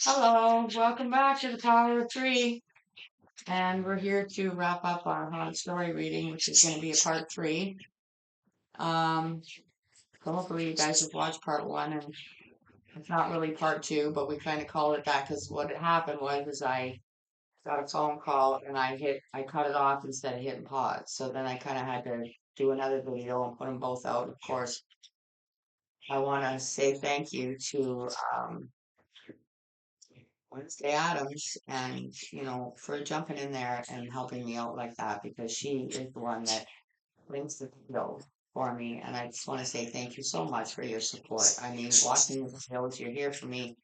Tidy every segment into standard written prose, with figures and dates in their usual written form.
Hello, welcome back to the Power of Three. And we're here to wrap up our haunted story reading, which is going to be a part three. Um, so hopefully you guys have watched part one, and it's not really part two, but we kind of call it that because what had happened was is I got a phone call and I cut it off instead of hitting pause. So then I kind of had to do another video and put them both out. Of course, I want to say thank you to Wednesday Adams and for jumping in there and helping me out like that because she is the one that brings the deal for me, and I just want to say thank you so much for your support. I mean, watching the videos, you're here for me,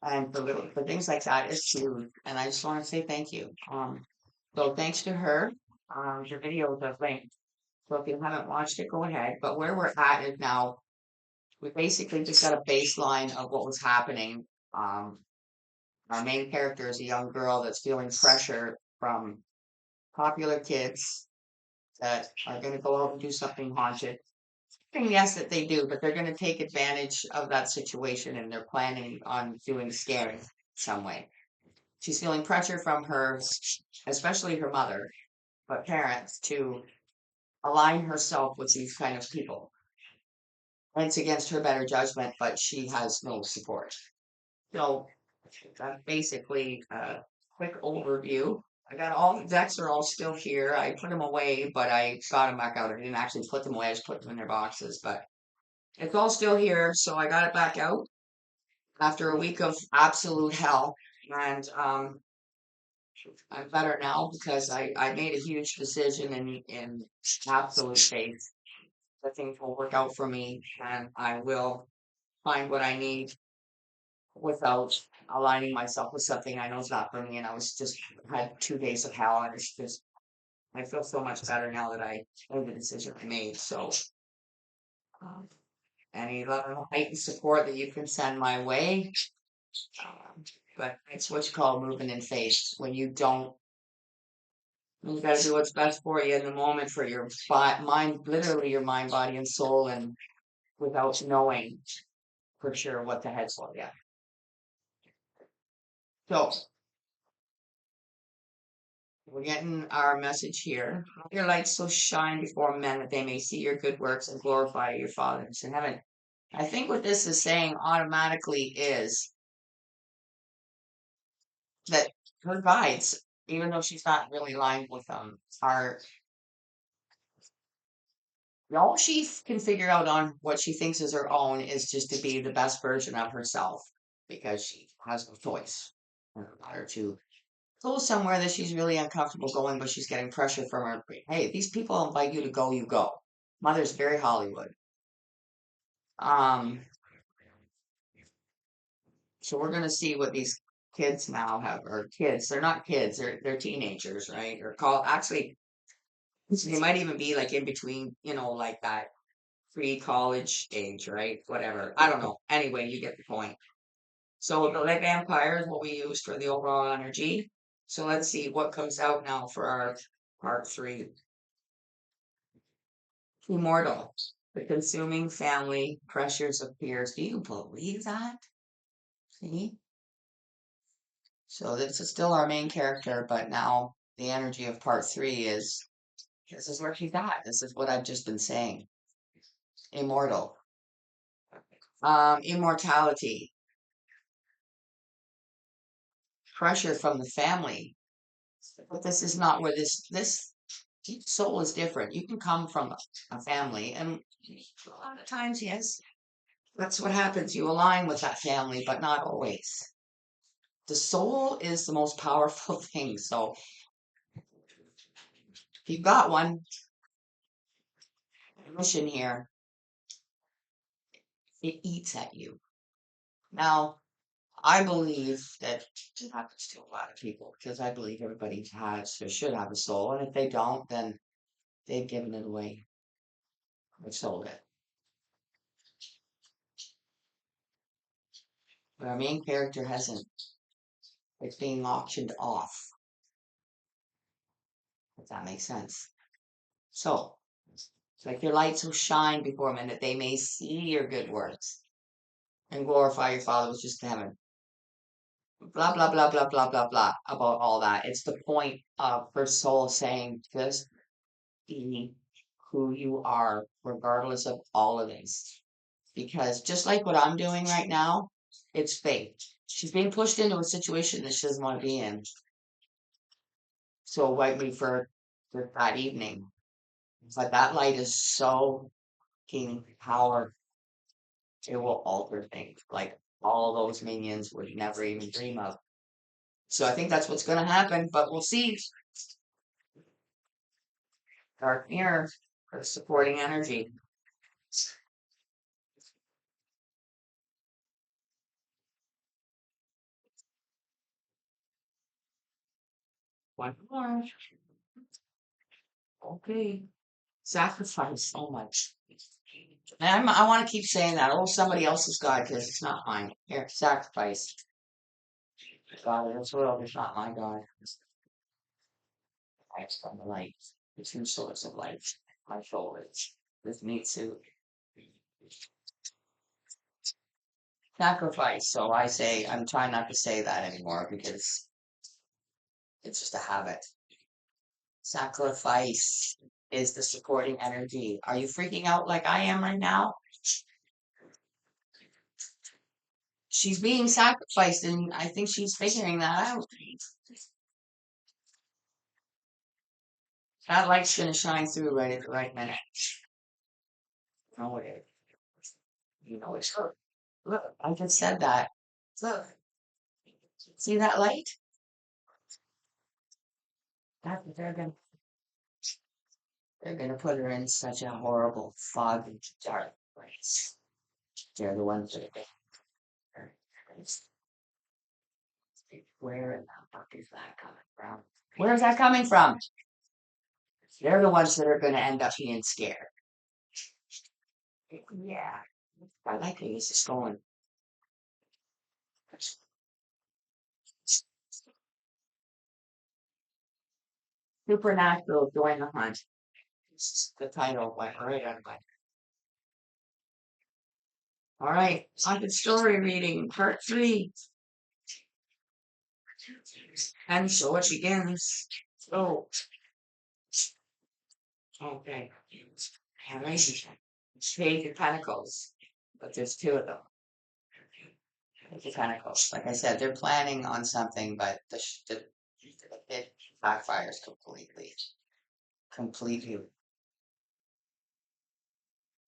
and for things like that is huge, and I just want to say thank you. So thanks to her. The videos are linked, so if you haven't watched it, go ahead. But where we're at is now we basically just got a baseline of what was happening. Um, our main character is a young girl that's feeling pressure from popular kids that are going to go out and do something haunted. And yes, that they do, but they're going to take advantage of that situation and they're planning on doing scary some way. She's feeling pressure from her, especially her mother, but parents, to align herself with these kind of people. And it's against her better judgment, but she has no support. So that's basically a quick overview. I got all the decks are all still here. I put them away, but I got them back out. I didn't actually put them away. I just put them in their boxes, but it's all still here. So I got it back out after a week of absolute hell, and I'm better now because I made a huge decision in absolute faith that things will work out for me, and I will find what I need without aligning myself with something I know is not for me. And I was just had 2 days of hell, and it's just I feel so much better now that I made the decision I made. So, um, any love and light and support that you can send my way, um, but it's what you call moving in faith. When you got to do what's best for you in the moment for your mind, literally your mind, body, and soul, and without knowing for sure what the head's for you. So we're getting our message here. Let your light so shine before men that they may see your good works and glorify your Father who's in heaven. I think what this is saying automatically is that her guides, even though she's not really aligned with them, are all she can figure out on what she thinks is her own is just to be the best version of herself because she has no choice in order to go somewhere that she's really uncomfortable going, but she's getting pressure from her. Hey, these people invite you to go, you go. Mother's very Hollywood. Um, so we're gonna see what these kids now have, or kids. They're not kids. They're teenagers, right? Or call actually they might even be like in between, like that pre-college age, right? Whatever. I don't know. Anyway, you get the point. So the red vampire is what we use for the overall energy. So let's see what comes out now for our part three. Immortal. The consuming family pressures of peers. Do you believe that? See? So this is still our main character, but now the energy of part three is this is where she's at. This is what I've just been saying. Immortal. Immortality. Pressure from the family. But this is not where this each soul is different. You can come from a family, and a lot of times, yes, that's what happens. You align with that family, but not always. The soul is the most powerful thing. So if you've got one mission here, it eats at you. Now, I believe that it happens to a lot of people because I believe everybody has or should have a soul, and if they don't, then they've given it away. They've sold it. But our main character hasn't. It's being auctioned off. If that makes sense. So, it's like your lights will shine before men that they may see your good works. and glorify your Father which is in heaven. Blah, blah, blah, blah, blah, blah, blah about all that. It's the point of her soul saying, just be who you are, regardless of all of this. Because just like what I'm doing right now, it's fake. She's being pushed into a situation that she doesn't want to be in. So wipe me for that evening. But that light is so fucking powerful. It will alter things like all those minions would never even dream of. So I think that's what's going to happen, but we'll see. Dark mirror for supporting energy. One more. Okay. Sacrifice so much. And I want to keep saying that. Oh, somebody else's God, because it's not mine. Here, sacrifice. God of this world is not my God. I from the light. The two source of light. My shoulders. This meat suit. Sacrifice. So I say, I'm trying not to say that anymore because it's just a habit. Sacrifice is the supporting energy. Are you freaking out like I am right now? She's being sacrificed, and I think she's figuring that out. That light's gonna shine through right at the right minute. No, it is. You know it's her. Look, I just said that. Look, see that light? That they're gonna put her in such a horrible, foggy, dark place. They're the ones that are where in the fuck is that coming from? Where is that coming from? They're the ones that are gonna end up being scared. Yeah, I like where this is going. Supernatural, join the hunt. The title went right on my. All right, haunted story reading, part 3. And so it begins. So, okay. All right. Page of Pentacles, but there's 2 of them. Page of Pentacles. Like I said, they're planning on something, but it backfires completely. Completely.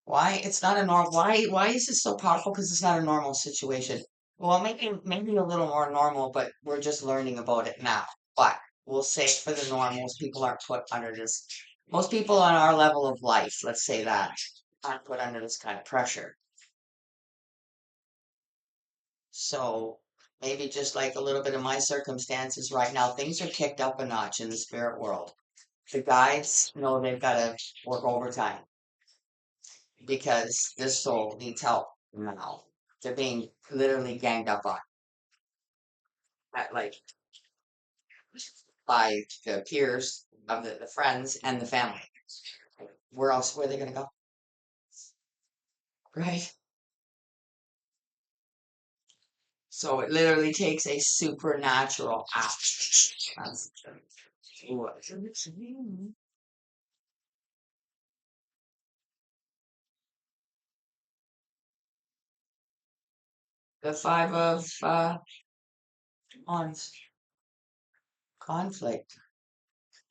Why? It's not a normal. Why is it so powerful? Because it's not a normal situation. Well, maybe a little more normal, but we're just learning about it now. But we'll say for the normals, people aren't put under this. Most people on our level of life, let's say that, aren't put under this kind of pressure. So maybe just like a little bit of my circumstances right now, things are kicked up a notch in the spirit world. The guides know they've got to work overtime because this soul needs help now. They're being literally ganged up on at like by the peers of the friends and the family. Where are they gonna go? Right? So it literally takes a supernatural act. The 5 of wands. Conflict.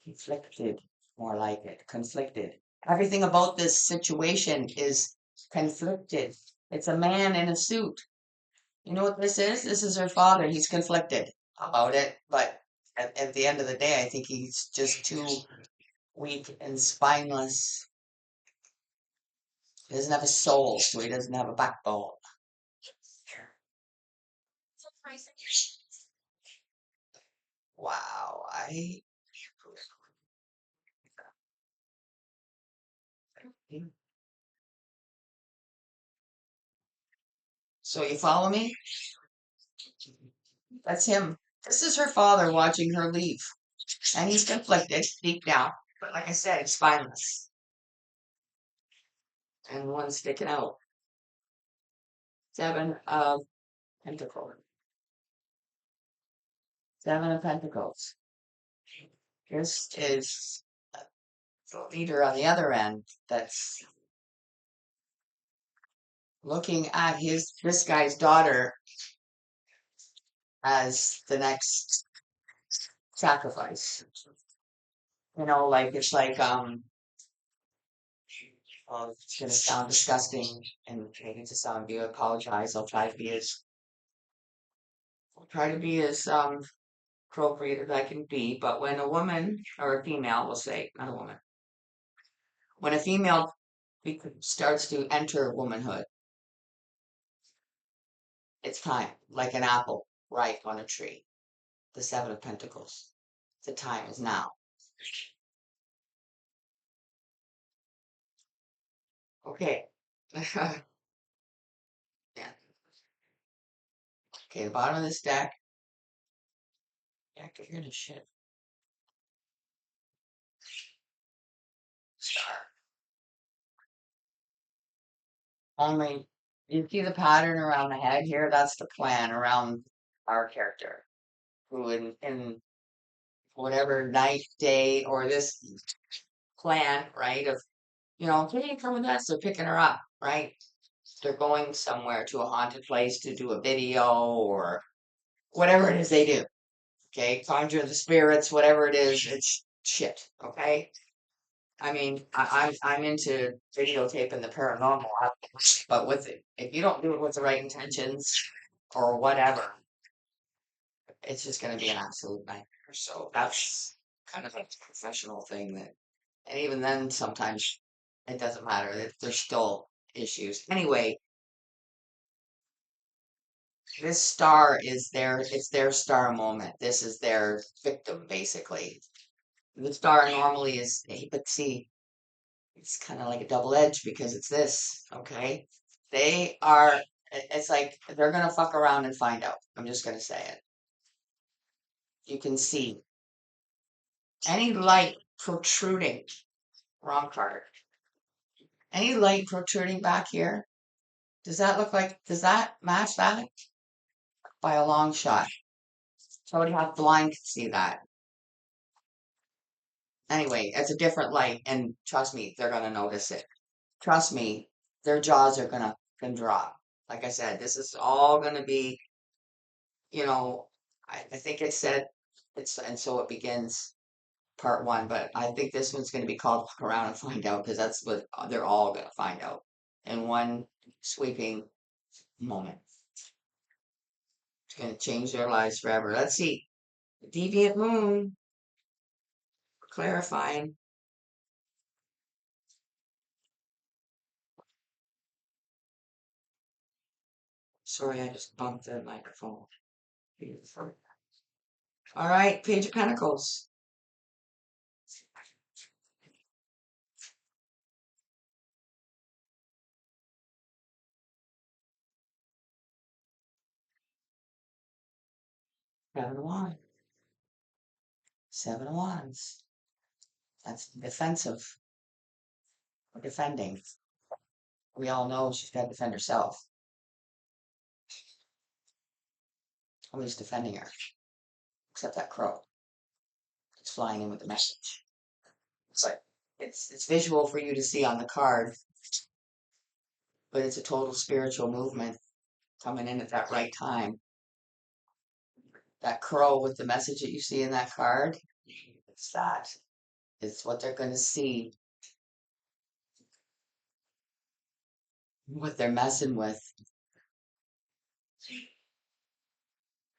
Conflicted. More like it. Conflicted. Everything about this situation is conflicted. It's a man in a suit. You know what this is? This is her father. He's conflicted about it, but at the end of the day, I think he's just too weak and spineless. He doesn't have a soul, so he doesn't have a backbone. Wow, I. So you follow me? That's him. This is her father watching her leave, and he's conflicted deep down. But like I said, spineless, and one sticking out. Seven of Pentacles. Seven of Pentacles. This is the leader on the other end that's looking at this guy's daughter as the next sacrifice. Like it's like well, it's gonna sound disgusting and maybe to some of you, I apologize. I'll try to be as appropriate as I can be. But when a woman or a female, we'll say, not a woman, when a female starts to enter womanhood, it's time, like an apple ripe on a tree. The Seven of Pentacles. The time is now. Okay. Yeah. Okay, the bottom of this deck. Yeah, you're gonna shit. Star. Only you see the pattern around the head here. That's the plan around our character, who in whatever night, day, or this plan, right? Of can you come with us? They're picking her up, right? They're going somewhere to a haunted place to do a video or whatever it is they do. Okay, conjure the spirits, whatever it is, it's shit. Okay, I mean, I'm into videotaping the paranormal, but with it, if you don't do it with the right intentions or whatever, it's just going to be an absolute nightmare. So that's kind of a professional thing and even then, sometimes it doesn't matter. There's still issues. Anyway, this star is it's their star moment. This is their victim, basically. The star normally is, but see, it's kind of like a double edge because it's this, okay? They are, it's like they're gonna fuck around and find out. I'm just gonna say it. You can see any light protruding, wrong card, any light protruding back here. Does that match that? By a long shot. Somebody half blind can see that. Anyway, it's a different light, and trust me, they're gonna notice it. Trust me, their jaws are gonna drop. Like I said, this is all gonna be, you know, I think it said it's and so it begins part one, but I think this one's gonna be called Look Around and Find Out because that's what they're all gonna find out in one sweeping moment. It's gonna change their lives forever. Let's see. Deviant Moon, clarifying. Sorry, I just bumped the microphone. All right, Page of Pentacles. 7 of Wands. 7 of Wands. That's defensive. Or defending. We all know she's got to defend herself. Nobody's defending her. Except that crow. It's flying in with the message. It's like it's visual for you to see on the card, but it's a total spiritual movement coming in at that right time. That crow with the message that you see in that card, it's that. It's what they're going to see, what they're messing with.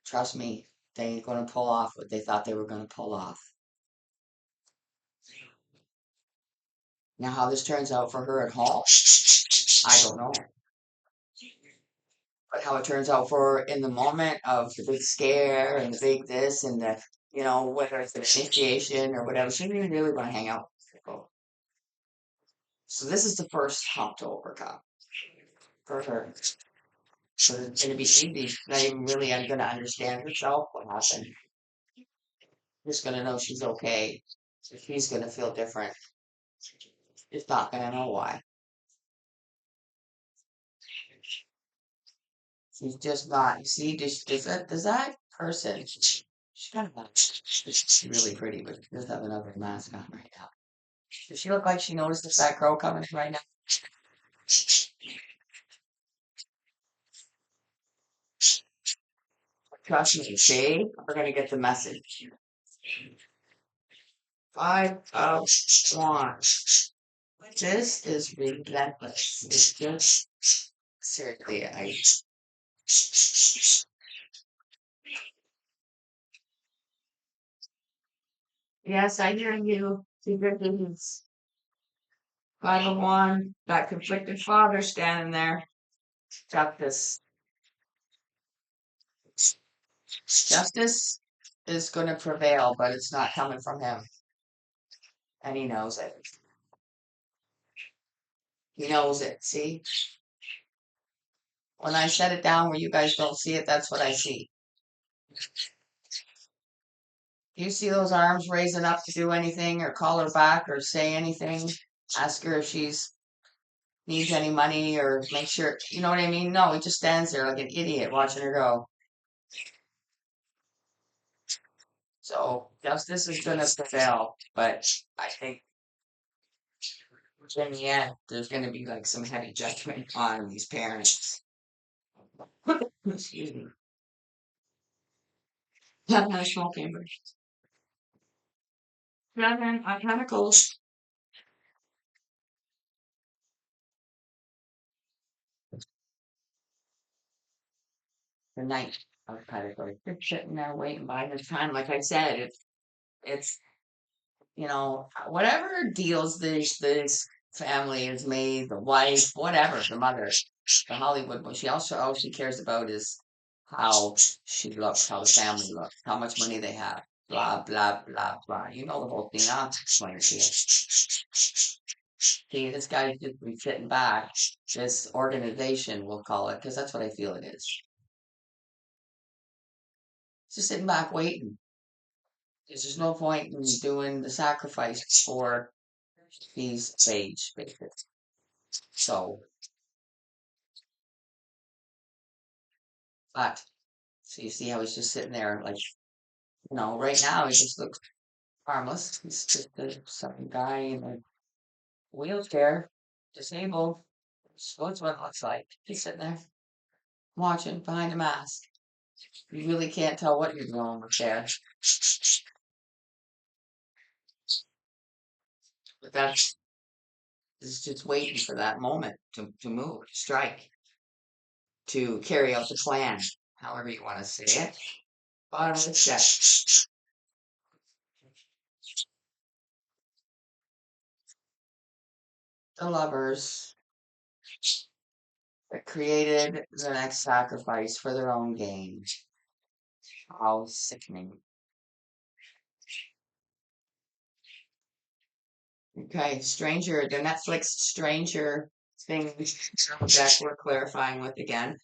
Trust me, they ain't going to pull off what they thought they were going to pull off. Now, how this turns out for her at home, I don't know. But how it turns out for her in the moment of the big scare and the big this and the, whether it's the initiation or whatever, she didn't really want to hang out with people. So this is the first hump to overcome for her. So it's going to be easy. She's not even really going to understand herself what happened. Just going to know she's okay. So she's going to feel different. She's not going to know why. She's just not. You see, does that person? She's kind of like, she's really pretty, but she does have another mask on right now. Does she look like she notices that girl coming right now? Trust me, they are gonna get the message. Five of Wands. This is relentless. It's just seriously, I yes, I hear you. Secret things. Five of Wands. That conflicted father standing there. Justice. Justice is going to prevail, but it's not coming from him, and he knows it. He knows it. See, when I set it down where you guys don't see it, that's what I see. Do you see those arms raising up to do anything, or call her back, or say anything? Ask her if she's needs any money, or make sure you know what I mean. No, he just stands there like an idiot watching her go. So justice is going to prevail, but I think in the end, there's going to be like some heavy judgment on these parents. Excuse me. Not a small chamber. Seven of Pentacles. The Knight of Pentacles. They're sitting there waiting by this time. Like I said, it's whatever deals this family has made, the wife, whatever, the mother, the Hollywood one. She also all she cares about is how she looks, how the family looks, how much money they have. Blah blah blah blah. You know the whole thing. I'll explain it to you. See, this guy just be sitting back. This organization, we'll call it, because that's what I feel it is. Just sitting back waiting. There's no point in doing the sacrifice for these age, basically. So, but so you see how he's just sitting there, like right now he just looks harmless. He's just some guy in a wheelchair, disabled. So that's what it looks like. He's sitting there watching behind a mask. You really can't tell what you're doing with there. But that's is just waiting for that moment to move, to strike, to carry out the plan, however you want to say it. Bottom of the deck. The lovers that created the next sacrifice for their own gain. How sickening. Okay, Stranger, the Netflix Stranger thing that we're clarifying with again.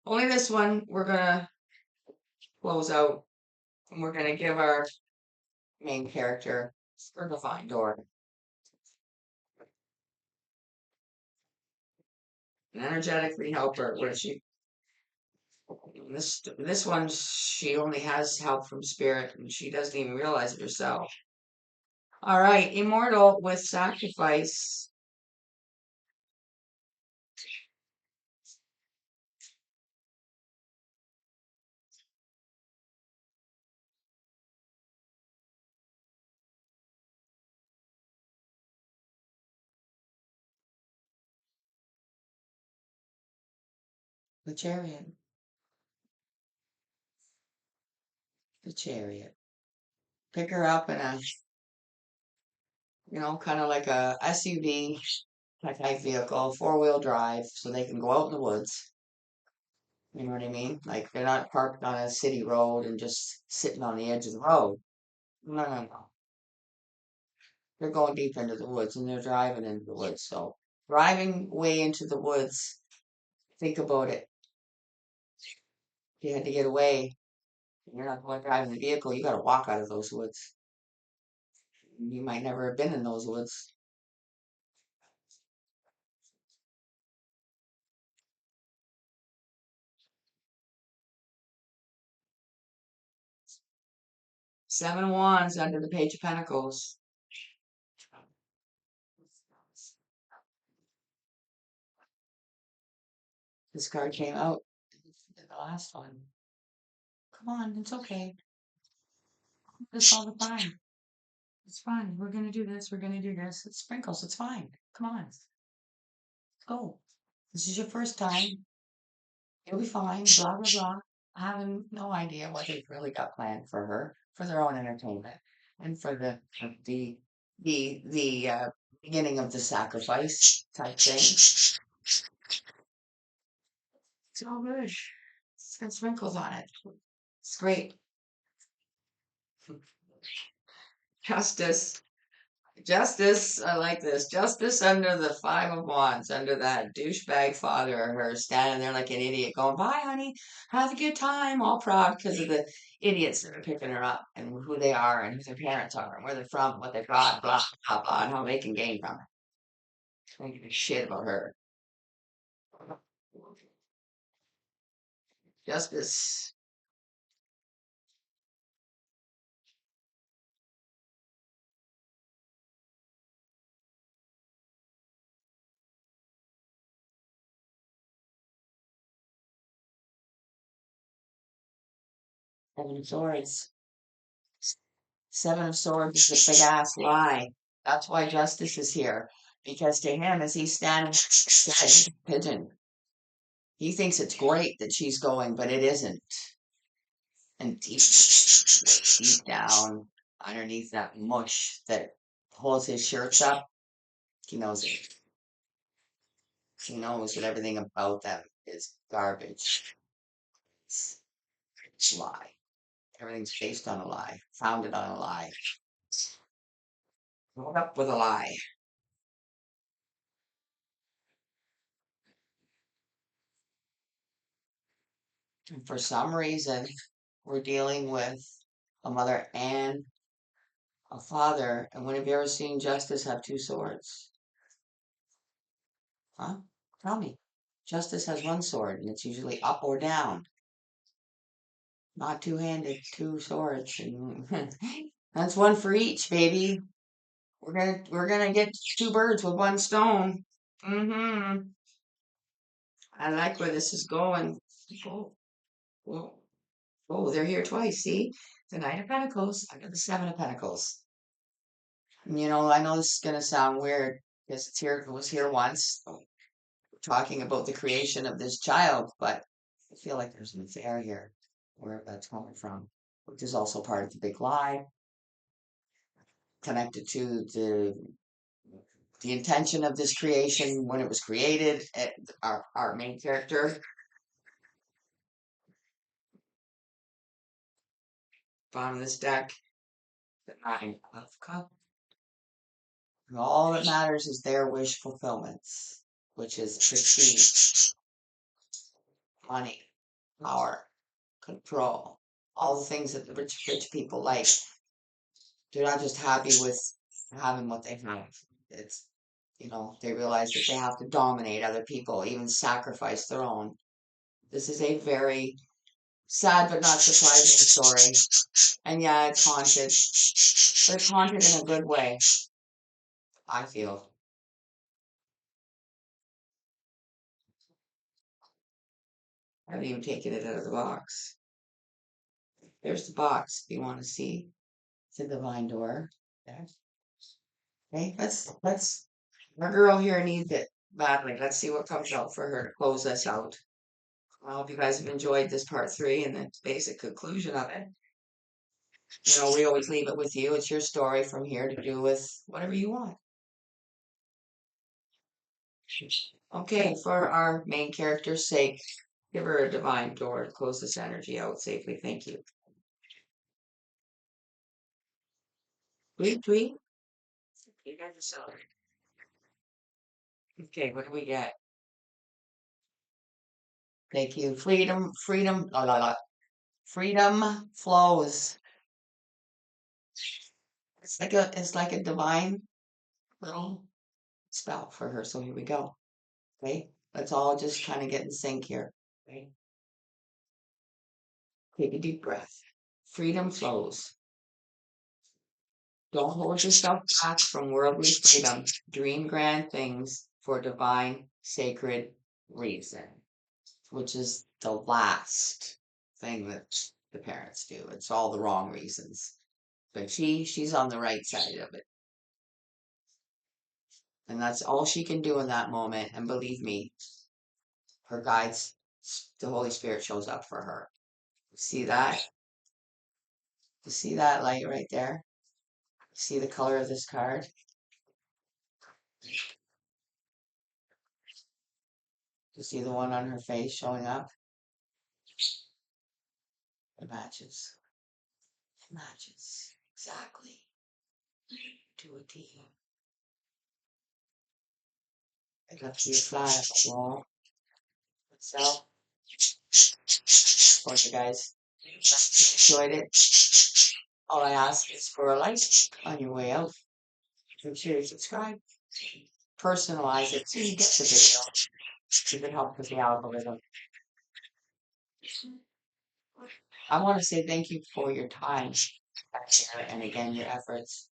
Only this one we're gonna close out, and we're gonna give our main character her divine door. An energetically help her where she this one she only has help from spirit and she doesn't even realize it herself. All right, immortal with sacrifice. The chariot. The chariot. Pick her up in a kind of like a SUV type vehicle, four-wheel drive, so they can go out in the woods. You know what I mean? Like they're not parked on a city road and just sitting on the edge of the road. No, no, no. They're going deep into the woods and they're driving into the woods. So driving way into the woods, think about it. If you had to get away, you're not going driving the vehicle, you got to walk out of those woods. You might never have been in those woods. Seven of Wands under the Page of Pentacles. This card came out in the last one. Come on, it's okay. It's all the time. It's fine. We're gonna do this. We're gonna do this. It's sprinkles. It's fine. Come on. Let's go. This is your first time. You'll be fine. Blah blah blah. I have no idea what they've really got planned for her, for their own entertainment, and for the beginning of the sacrifice type thing. It's all good. It's got sprinkles on it. It's great. Justice. Justice, I like this. Justice under the Five of Wands, under that douchebag father of hers, standing there like an idiot, going, "Bye, honey. Have a good time," all proud because of the idiots that are picking her up and who they are and who their parents are and where they're from, what they've got, blah, blah, blah, and how they can gain from it. I don't give a shit about her. Justice. Seven of Swords. Seven of Swords is a big ass lie. That's why Justice is here. Because to him, as he's standing dead, pigeon, he thinks it's great that she's going, but it isn't. And deep down, underneath that mush that holds his shirts up, he knows it. He knows that everything about them is garbage. It's a lie. Everything's based on a lie, founded on a lie. Brought up with a lie. And for some reason, we're dealing with a mother and a father. And when have you ever seen Justice have two swords? Huh? Tell me. Justice has one sword, and it's usually up or down, not two-handed, two swords. And that's one for each, baby. We're gonna get two birds with one stone. Mm-hmm. I like where this is going. Oh, oh, oh, they're here twice. See, the Knight of Pentacles under the Seven of Pentacles. I know this is gonna sound weird because it was here once, talking about the creation of this child, but I feel like there's an affair here, where that's coming from, which is also part of the big lie, connected to the intention of this creation when it was created. Our main character, bottom of this deck, the Nine of Cups. And all that matters is their wish fulfillments, which is prestige, money, power, control, all the things that the rich people like. They're not just happy with having what they have. It's, they realize that they have to dominate other people, even sacrifice their own. This is a very sad but not surprising story. And yeah, it's haunted, but it's haunted in a good way, I feel. I haven't even taken it out of the box. There's the box if you want to see. It's a divine door. There. Okay, let's our girl here needs it badly. Let's see what comes out for her to close us out. I hope you guys have enjoyed this part three and the basic conclusion of it. We always leave it with you. It's your story from here to do with whatever you want. Okay, for our main character's sake, give her a divine door to close this energy out safely. Thank you. Tweet, tweet. You guys are so. Okay, what do we get? Thank you. Freedom, freedom, la la la. Freedom flows. It's like a divine little spell for her. So here we go. Okay, let's all just kind of get in sync here. Okay, take a deep breath. Freedom flows. Don't hold yourself back from worldly freedom. Dream grand things for divine, sacred reason, which is the last thing that the parents do. It's all the wrong reasons. But she's on the right side of it. And that's all she can do in that moment. And believe me, her guides, the Holy Spirit shows up for her. See that? You see that light right there? See the color of this card? You see the one on her face showing up? It matches. It matches. Exactly. To a T. I'd love to be a fly on the wall. So, for you guys, enjoyed it. All I ask is for a like on your way out. Make sure you subscribe. Personalize it so you get the video. If it helps with the algorithm. I want to say thank you for your time back here and again your efforts.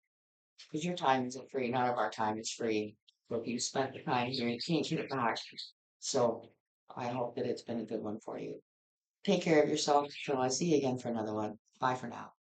Because your time isn't free. None of our time is free. But you spent the time here, you can't get it back. So I hope that it's been a good one for you. Take care of yourself. So I'll see you again for another one. Bye for now.